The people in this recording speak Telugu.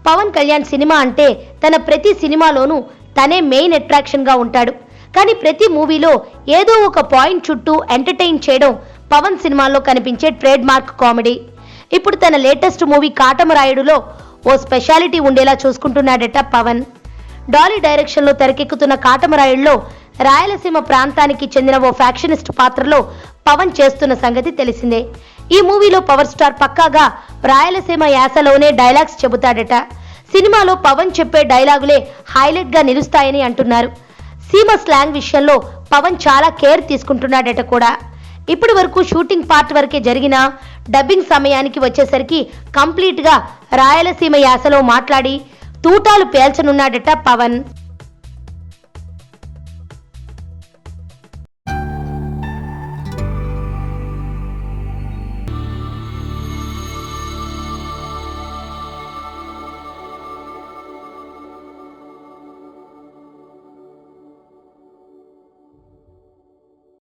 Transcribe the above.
పవన్ కళ్యాణ్ సినిమా అంటే తన ప్రతి సినిమాలోనూ తనే మెయిన్ అట్రాక్షన్గా ఉంటాడు. కానీ ప్రతి మూవీలో ఏదో ఒక పాయింట్ చుట్టూ ఎంటర్టైన్ చేయడం పవన్ సినిమాల్లో కనిపించే ట్రేడ్ మార్క్ కామెడీ. ఇప్పుడు తన లేటెస్ట్ మూవీ కాటమరాయుడులో ఓ స్పెషాలిటీ ఉండేలా చూసుకుంటున్నాడట పవన్. డాలీ డైరెక్షన్లో తెరకెక్కుతున్న కాటమరాయుడులో రాయలసీమ ప్రాంతానికి చెందిన ఓ ఫ్యాక్షనిస్ట్ పాత్రలో పవన్ చేస్తున్న సంగతి తెలిసిందే. ఈ మూవీలో పవర్ స్టార్ పక్కాగా రాయలసీమ యాసలోనే డైలాగ్స్ చెబుతాడట. సినిమాలో పవన్ చెప్పే డైలాగులే హైలైట్ గా నిలుస్తాయని అంటున్నారు. సీమ స్లాంగ్ విషయంలో పవన్ చాలా కేర్ తీసుకుంటున్నాడట కూడా. ఇప్పటి వరకు షూటింగ్ పార్ట్ వరకే జరిగిన డబ్బింగ్ సమయానికి వచ్చేసరికి కంప్లీట్ గా రాయలసీమ యాసలో మాట్లాడి తూటాలు పేల్చనున్నాడట పవన్.